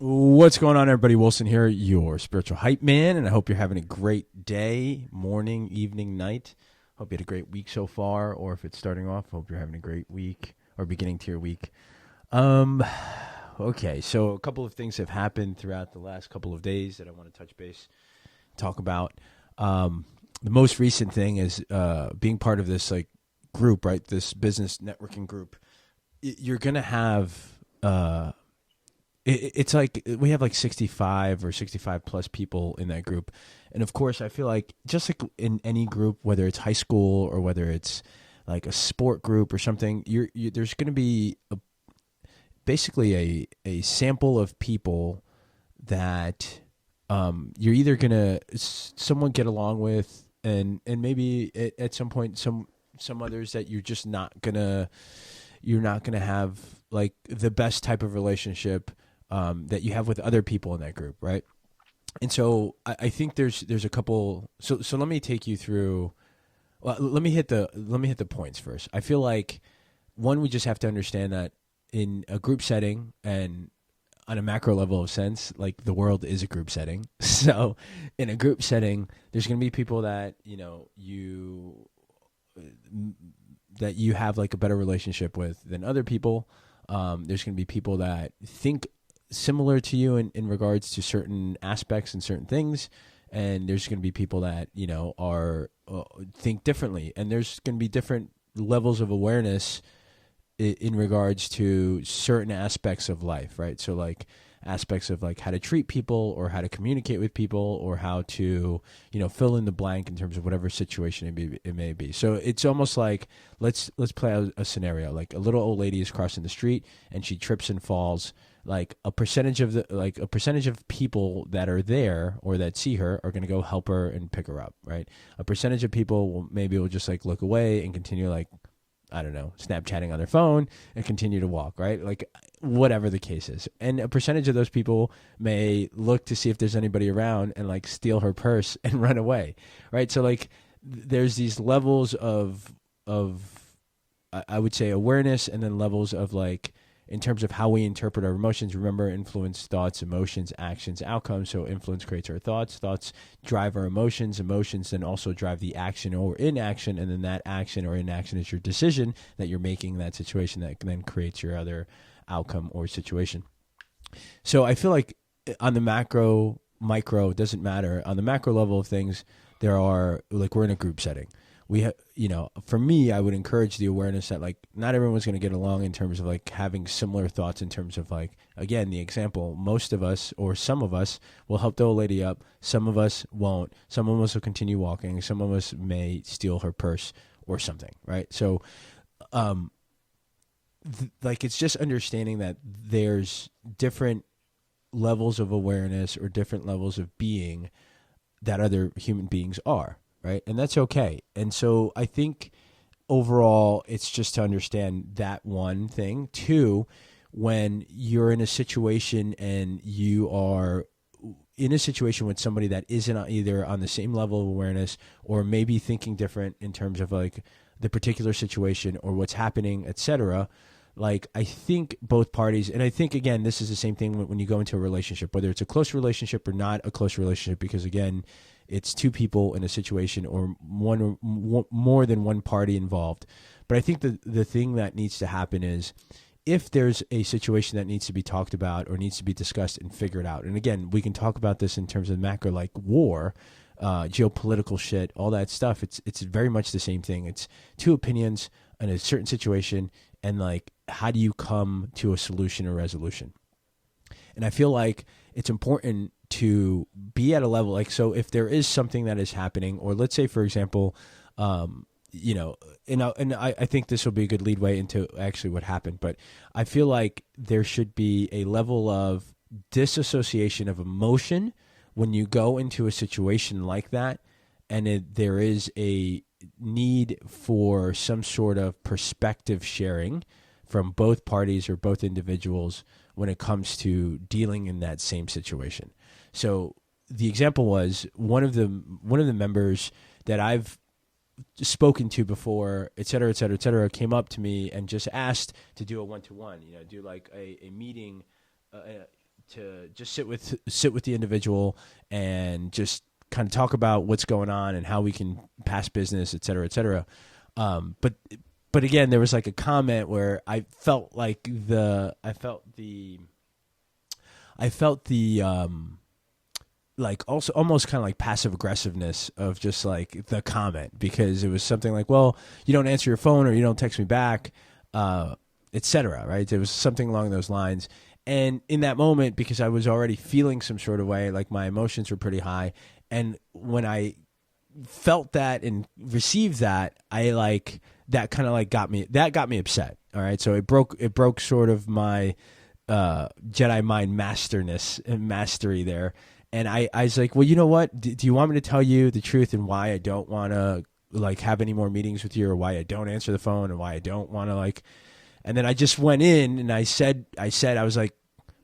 What's going on, everybody? Wilson here, your spiritual hype man, and I hope you're having a great day, morning, evening, night. Hope you had a great week so far, or if it's starting off, hope you're having a great week or beginning to your week. Um, okay, so a couple of things have happened throughout the last couple of days that I want to touch base, talk about. The most recent thing is being part of this group, right? This business networking group. You're gonna have. It's like we have like 65 or 65 plus people in that group. And of course, I feel like just like in any group, whether it's high school or whether it's like a sport group or something, there's going to be basically a sample of people that you're either going to somewhat get along with and maybe at some point some others that you're not gonna have like the best type of relationship that you have with other people in that group, right? And so I think there's a couple. So let me take you through. Well, let me hit the points first. I feel like one, we just have to understand that in a group setting and on a macro level of sense, like the world is a group setting. So in a group setting, there's going to be people that that you have like a better relationship with than other people. There's going to be people that think similar to you in regards to certain aspects and certain things, and there's going to be people that are think differently, and there's going to be different levels of awareness in regards to certain aspects of life, right? So like aspects of like how to treat people or how to communicate with people or how to fill in the blank in terms of whatever situation it may be. So it's almost like let's play out a scenario. Like a little old lady is crossing the street and she trips and falls. Like a percentage of people that are there or that see her are going to go help her and pick her up, right? A percentage of people will just like look away and continue like, I don't know, Snapchatting on their phone and continue to walk, right? Like whatever the case is. And a percentage of those people may look to see if there's anybody around and like steal her purse and run away, right? So like there's these levels of I would say awareness, and then levels of like in terms of how we interpret our emotions. Remember, influence, thoughts, emotions, actions, outcomes. So influence creates our thoughts. Thoughts drive our emotions. Emotions then also drive the action or inaction. And then that action or inaction is your decision that you're making in that situation that then creates your other outcome or situation. So I feel like on the macro, micro, it doesn't matter. On the macro level of things, there are like we're in a group setting. For me, I would encourage the awareness that like not everyone's going to get along in terms of like having similar thoughts in terms of like, again, the example, most of us or some of us will help the old lady up. Some of us won't. Some of us will continue walking. Some of us may steal her purse or something, right? So, like it's just understanding that there's different levels of awareness or different levels of being that other human beings are. Right. And that's okay. And so I think overall, it's just to understand that one thing. Two, when you're in a situation and you are in a situation with somebody that isn't either on the same level of awareness or maybe thinking different in terms of like the particular situation or what's happening, etc. Like I think both parties, and I think again, this is the same thing when you go into a relationship, whether it's a close relationship or not a close relationship, because again, it's two people in a situation or more than one party involved. But I think the thing that needs to happen is if there's a situation that needs to be talked about or needs to be discussed and figured out. And again, we can talk about this in terms of macro, like war, geopolitical shit, all that stuff. It's very much the same thing. It's two opinions in a certain situation, and like how do you come to a solution or resolution? And I feel like it's important to be at a level like, so if there is something that is happening, or let's say, for example, and I think this will be a good leadway into actually what happened, but I feel like there should be a level of disassociation of emotion when you go into a situation like that, and there is a need for some sort of perspective sharing from both parties or both individuals when it comes to dealing in that same situation. So the example was one of the members that I've spoken to before, et cetera, came up to me and just asked to do a one-to-one, do like a meeting to just sit with the individual and just kind of talk about what's going on and how we can pass business, et cetera, et cetera. But again, there was like a comment where I felt like also almost kind of like passive aggressiveness of just like the comment, because it was something like, well, you don't answer your phone or you don't text me back, et cetera, right? It was something along those lines. And in that moment, because I was already feeling some sort of way, like my emotions were pretty high. And when I felt that and received that, that kind of like got me upset. All right. So it broke sort of my Jedi mind mastery there. And I was like, well, you know what? Do you want me to tell you the truth and why I don't want to like have any more meetings with you, or why I don't answer the phone, and why I don't want to like? And then I just went in and I said, I was like,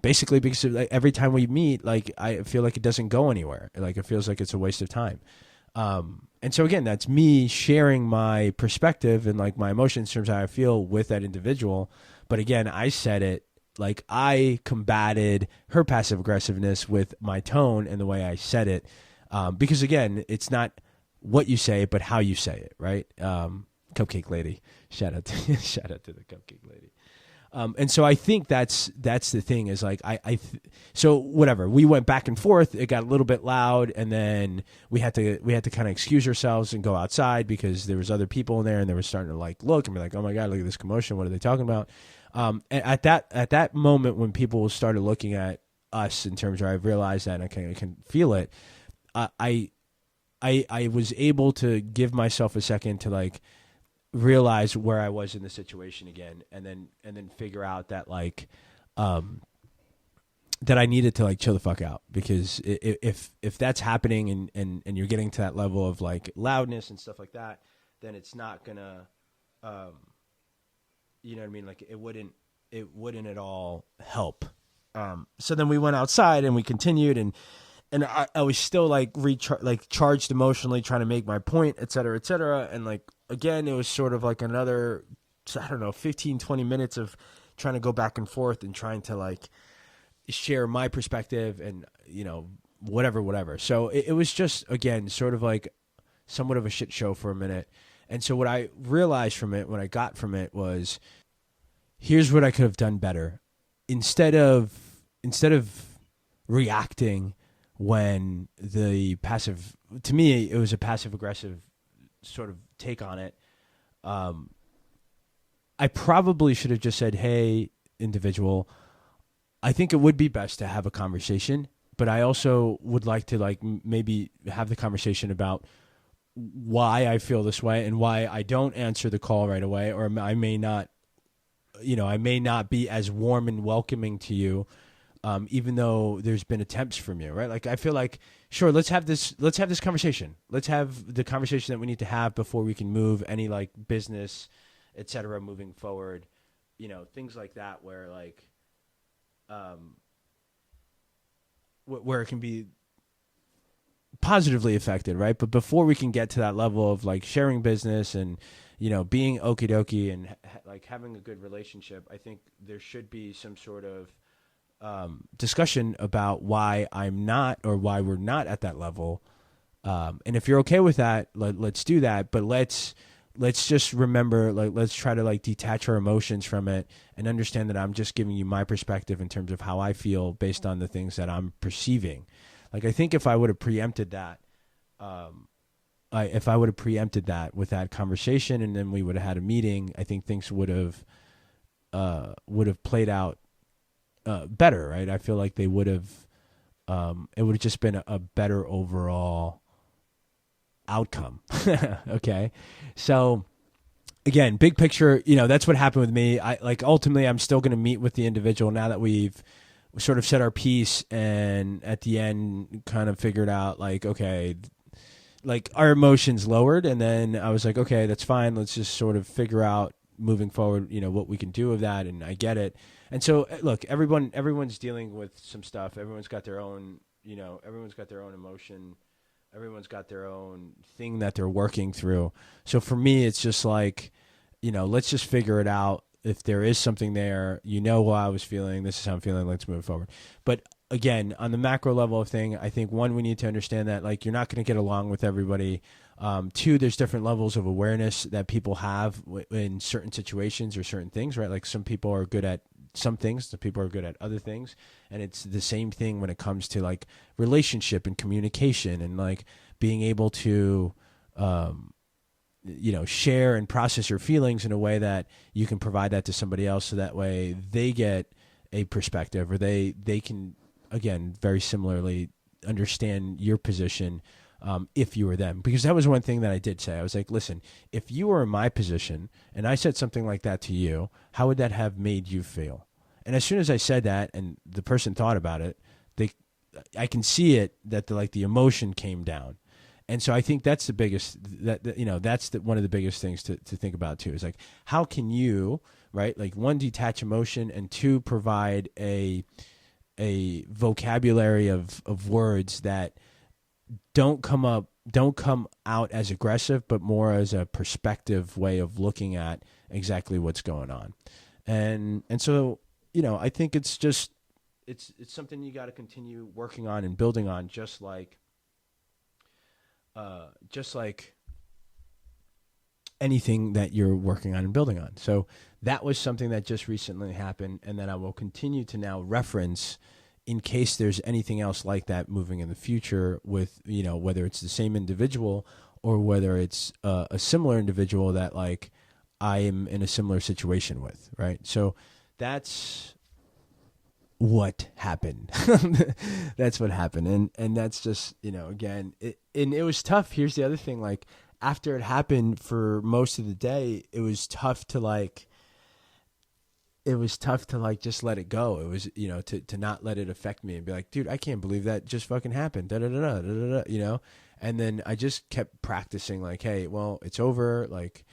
basically because like, every time we meet, like I feel like it doesn't go anywhere. Like it feels like it's a waste of time. And so again, that's me sharing my perspective and like my emotions in terms of how I feel with that individual. But again, I said it like I combated her passive aggressiveness with my tone and the way I said it. Because again, it's not what you say, but how you say it, right? Cupcake lady, shout out to the cupcake lady. And so I think that's the thing is like so whatever, we went back and forth. It got a little bit loud, and then we had to kind of excuse ourselves and go outside because there was other people in there, and they were starting to like look and be like, oh my god, look at this commotion. What are they talking about? And at that moment when people started looking at us in terms of I realized that and I can feel it, I was able to give myself a second to like realize where I was in the situation again, and then figure out that like that I needed to like chill the fuck out, because if that's happening and you're getting to that level of like loudness and stuff like that, then it's not gonna you know what I mean, like it wouldn't at all help. So then we went outside and we continued, and I was still like charged emotionally, trying to make my point, et cetera, and like again, it was sort of like another, I don't know, 15, 20 minutes of trying to go back and forth and trying to like share my perspective and, you know, whatever. So it was just, again, sort of like somewhat of a shit show for a minute. And so what I realized from it, what I got from it was, here's what I could have done better. Instead of reacting when to me, it was a passive aggressive sort of take on it. I probably should have just said, hey, individual, I think it would be best to have a conversation, but I also would like to like maybe have the conversation about why I feel this way and why I don't answer the call right away, or I may not be as warm and welcoming to you, even though there's been attempts from you, right? Like I feel like, sure, let's have this conversation. Let's have the conversation that we need to have before we can move any like business, et cetera, moving forward, you know, things like that, where like, where it can be positively affected, right? But before we can get to that level of like sharing business and, you know, being okie dokie and like having a good relationship, I think there should be some sort of discussion about why I'm not, or why we're not at that level. And if you're okay with that, let's do that. But let's just remember, like, let's try to like detach our emotions from it and understand that I'm just giving you my perspective in terms of how I feel based on the things that I'm perceiving. Like, I think if I would have preempted that, with that conversation, and then we would have had a meeting, I think things would have played out better, right? I feel like they would have, it would have just been a better overall outcome. Okay. So again, big picture, you know, that's what happened with me. Ultimately I'm still going to meet with the individual now that we've sort of said our piece, and at the end kind of figured out like, okay, like our emotions lowered. And then I was like, okay, that's fine. Let's just sort of figure out moving forward, you know, what we can do with that. And I get it. And so look, everyone's dealing with some stuff. Everyone's got their own, you know, everyone's got their own emotion. Everyone's got their own thing that they're working through. So for me, it's just like, you know, let's just figure it out. if there is something there, how I was feeling, this is how I'm feeling, let's move forward. But again, on the macro level of thing, I think one, we need to understand that like you're not going to get along with everybody. Two, there's different levels of awareness that people have in certain situations or certain things, right? Like some people are good at some things, some people are good at other things. And it's the same thing when it comes to like relationship and communication and like being able to, share and process your feelings in a way that you can provide that to somebody else. So that way they get a perspective, or they can, again, very similarly understand your position. If you were them, because that was one thing that I did say. I was like, listen, if you were in my position and I said something like that to you, how would that have made you feel? And as soon as I said that and the person thought about it, I can see it that the emotion came down. And so I think that's the biggest, that's one of the biggest things to think about too, is like, how can you, right? Like one, detach emotion, and two, provide a vocabulary of words that don't come out as aggressive, but more as a perspective way of looking at exactly what's going on. And so, I think it's just, it's something you got to continue working on and building on, just like anything that you're working on and building on. So that was something that just recently happened, and that I will continue to now reference in case there's anything else like that moving in the future with, whether it's the same individual or whether it's a similar individual that like I am in a similar situation with, right? So that's what happened. That's what happened. And that's just, again, it was tough. Here's the other thing, like after it happened for most of the day, it was tough to just let it go. It was, to not let it affect me and be like, dude, I can't believe that just fucking happened. Da, da, da, da, da, da, And then I just kept practicing like, hey, well, it's over. Like,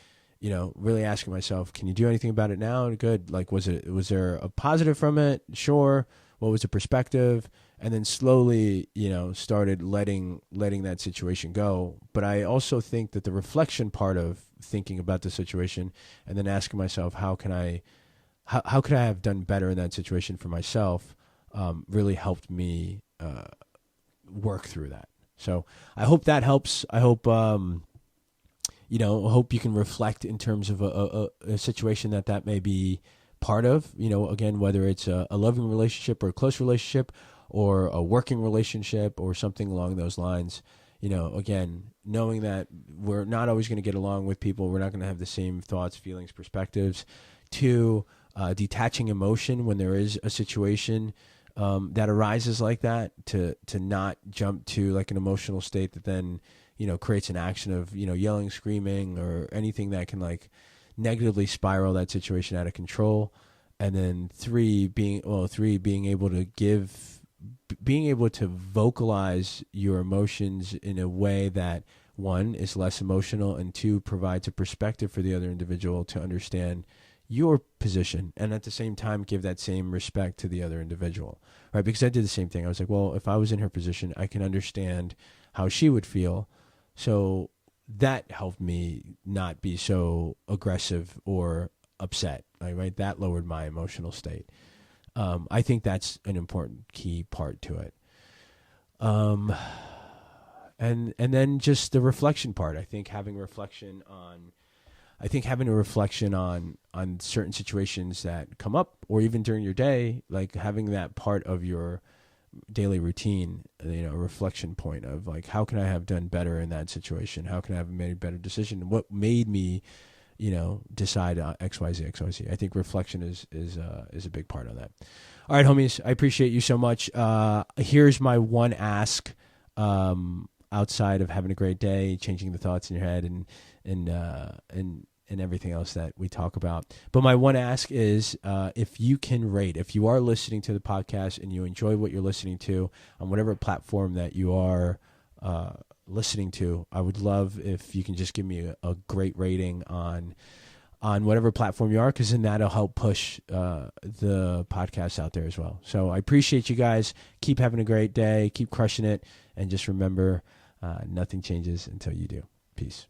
really asking myself, can you do anything about it now? Good. Like, was there a positive from it? Sure. What was the perspective? And then slowly, started letting that situation go. But I also think that the reflection part of thinking about the situation and then asking myself, how could I have done better in that situation for myself, really helped me work through that. So I hope that helps. I hope, hope you can reflect in terms of a situation that may be part of, again, whether it's a loving relationship or a close relationship or a working relationship or something along those lines. Again, knowing that we're not always going to get along with people. We're not going to have the same thoughts, feelings, perspectives. Two, detaching emotion when there is a situation that arises like that, to not jump to like an emotional state that then, creates an action of, yelling, screaming, or anything that can like negatively spiral that situation out of control. And then three, being able to vocalize your emotions in a way that, one, is less emotional, and two, provides a perspective for the other individual to understand your position, and at the same time give that same respect to the other individual, right? Because I did the same thing. I was like, well, if I was in her position, I can understand how she would feel. So that helped me not be so aggressive or upset, right? That lowered my emotional state. I think that's an important key part to it. And then just the reflection part. I think having a reflection on certain situations that come up, or even during your day, like having that part of your daily routine, a reflection point of like, how can I have done better in that situation? How can I have made a better decision? What made me, decide XYZ? I think reflection is a big part of that. All right, homies, I appreciate you so much. Here's my one ask, outside of having a great day, changing the thoughts in your head and everything else that we talk about. But my one ask is, if you can rate, if you are listening to the podcast and you enjoy what you're listening to on whatever platform that you are listening to, I would love if you can just give me a great rating on whatever platform you are, because then that'll help push the podcast out there as well. So I appreciate you guys. Keep having a great day. Keep crushing it. And just remember, nothing changes until you do. Peace.